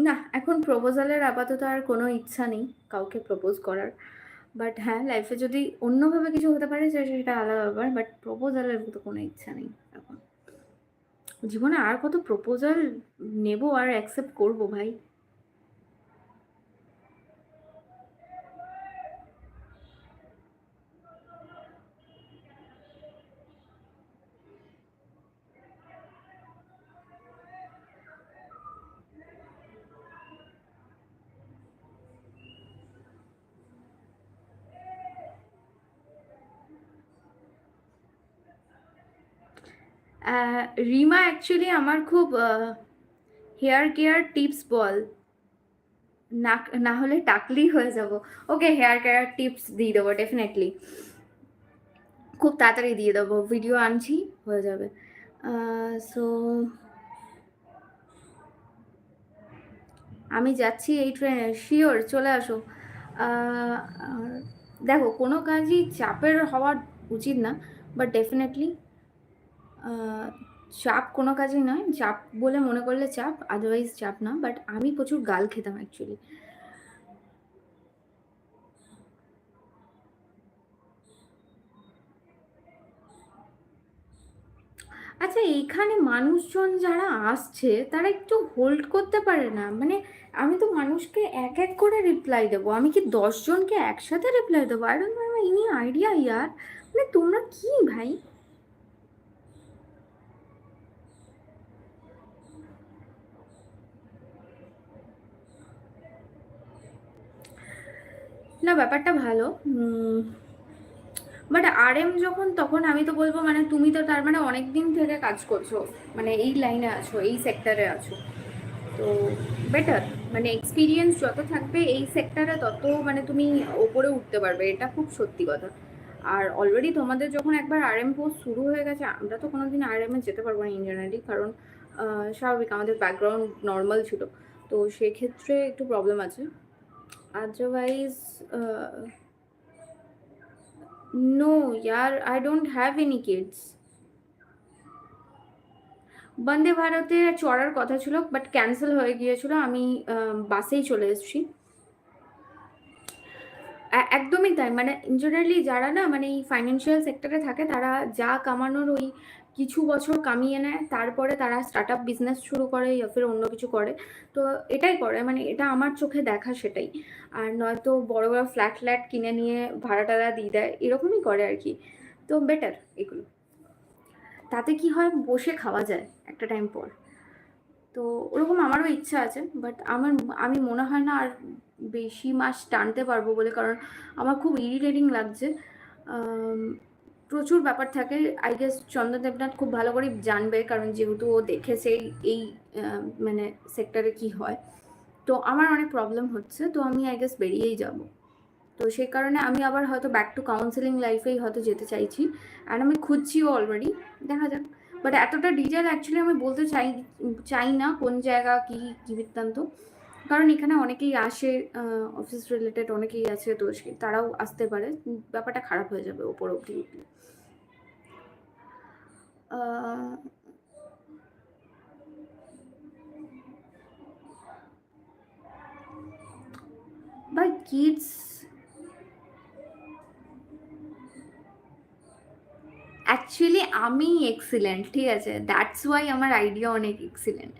না, এখন প্রপোজালের আপাতত আর কোনো ইচ্ছা নেই কাউকে প্রপোজ করার। বাট হ্যাঁ, লাইফে যদি অন্যভাবে কিছু হতে পারে সেটা আলাদা ব্যাপার। বাট প্রপোজালের মতো কোনো ইচ্ছা নেই এখন। জীবনে আর কত প্রপোজাল নেবো আর অ্যাকসেপ্ট করবো ভাই? রিমা অ্যাকচুয়ালি আমার খুব হেয়ার কেয়ার টিপস বল। না, না হলে টাকলি হয়ে যাব। ওকে, হেয়ার কেয়ার টিপস দিয়ে দেবো ডেফিনেটলি। খুব তাড়াতাড়ি দিয়ে দেবো, ভিডিও আনছি, হয়ে যাবে। সো আমি যাচ্ছি এই ট্রেনে, শিওর চলে আসো। আহ, আর দেখো, কোনো কাজই চাপের হওয়া উচিত না, বাট ডেফিনেটলি চাপ কোনো কাজই নয়। চাপ বলে মনে করলে চাপ, আদারওয়াইজ চাপ না। বাট আমি প্রচুর গাল খেতাম অ্যাকচুয়ালি। আচ্ছা, এইখানে মানুষজন যারা আসছে তারা একটু হোল্ড করতে পারে না? মানে আমি তো মানুষকে এক এক করে রিপ্লাই দেবো, আমি কি 10 জনকে একসাথে রিপ্লাই দেবো? I don't have any idea ইয়ার। মানে তোমরা কি ভাই? না, ব্যাপারটা ভালো। বাট আরএম যখন, তখন আমি তো বলবো মানে তুমি তো তার মানে অনেক দিন থেকে কাজ করছো, মানে এই লাইনে আছো, এই সেক্টরে আছো, তো বেটার। মানে এক্সপিরিয়েন্স যত থাকবে এই সেক্টরে তত মানে তুমি ওপরে উঠতে পারবে, এটা খুব সত্যি কথা। আর অলরেডি তোমাদের যখন একবার আরএম পোস্ট শুরু হয়ে গেছে, আমরা তো কোনোদিন আরএম এ যেতে পারবো না ইঞ্জিনিয়ারিং, কারণ স্বাভাবিক আমাদের ব্যাকগ্রাউন্ড নর্মাল ছিল, তো সেক্ষেত্রে একটু প্রবলেম আছে। আদারওয়াইজ নো ইয়ার, I don't have any kids. বন্দে ভারতে চড়ার কথা ছিল, বাট ক্যান্সেল হয়ে গিয়েছিল, আমি বাসেই চলে এসেছি। একদমই তাই। মানে জেনারেলি যারা না মানে এই ফাইন্যান্সিয়াল সেক্টরে থাকে, তারা যা কামানোর ওই কিছু বছর কামিয়ে নেয়, তারপরে তারা স্টার্ট আপ বিজনেস শুরু করে ইয়া ফির অন্য কিছু করে। তো এটাই করে, মানে এটা আমার চোখে দেখা সেটাই। আর নয়তো বড় বড় ফ্ল্যাট ফ্ল্যাট কিনে নিয়ে ভাড়া টাড়া দিয়ে দেয়, এরকমই করে আর কি। তো বেটার এগুলো। তাতে কি হয়, বসে খাওয়া যায় একটা টাইম পর। তো ওরকম আমারও ইচ্ছা আছে, বাট আমি মনে হয় না আর বেশি মাস টানতে পারবো বলে, কারণ আমার খুব ইরিটেটিং লাগছে। আম, প্রচুর ব্যাপার থাকে। আই গেস চন্দন দেবনাথ খুব ভালো করে জানবে, কারণ যেহেতু ও দেখেছে এই মানে সেক্টরে কি হয়। তো আমার অনেক প্রবলেম হচ্ছে, তো আমি আই গেস বেরিয়েই যাব। তো সেই কারণে আমি আবার হয়তো ব্যাক টু কাউন্সেলিং লাইফেই হয়তো যেতে চাইছি। আর আমি খুঁজছিও অলরেডি, দেখা যাক। বাট এতটা ডিটেল অ্যাকচুয়ালি আমি বলতে চাই না কোন জায়গা কি কি বৃত্তান্ত, কারণ এখানে অনেকেই আসে, অফিস রিলেটেড অনেকেই আছে, তো তারাও আসতে পারে, ব্যাপারটা খারাপ হয়ে যাবে ওপর অব্দি উঠলে। বাই কিডস, অ্যাকচুয়ালি আমি এক্সিলেন্ট, ঠিক আছে, দ্যাটস ওয়াই আমার আইডিয়া অনেক এক্সিলেন্ট।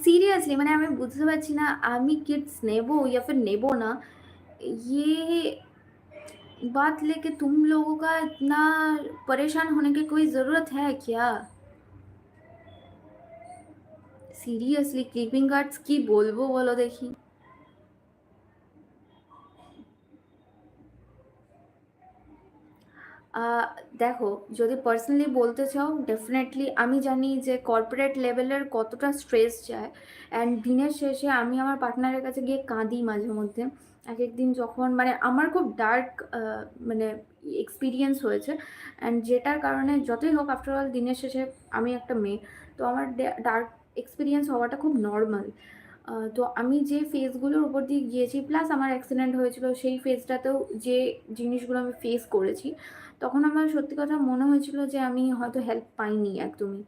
सीरियसली मैंने हमें बुझते पारছি না আমি किड्स नेबो या फिर नेबो ना, ये बात लेके तुम लोगों का इतना परेशान होने की कोई ज़रूरत है क्या? সিরিয়াসলি ক্লিপিং আর্টস কি বলবো বলো দেখি। দেখো, যদি পার্সোনালি বলতে চাও, ডেফিনেটলি আমি জানি যে কর্পোরেট লেভেলের কতটা স্ট্রেস যায়। অ্যান্ড দিনের শেষে আমি আমার পার্টনারের কাছে গিয়ে কাঁদি মাঝে মধ্যে। এক এক দিন যখন মানে আমার খুব ডার্ক মানে এক্সপিরিয়েন্স হয়েছে, অ্যান্ড যেটার কারণে যতই হোক আফটারঅল দিনের শেষে আমি একটা মেয়ে, তো আমার ডার্ক এক্সপিরিয়েন্স হওয়াটা খুব নর্মাল। তো আমি যে ফেজগুলোর উপর দিয়ে গিয়েছি, প্লাস আমার অ্যাক্সিডেন্ট হয়েছিল, সেই ফেজটাতেও যে জিনিসগুলো আমি ফেস করেছি, তখন আমার সত্যি কথা মনে হয়েছিল যে আমি হয়তো হেল্প পাইনি একদমই।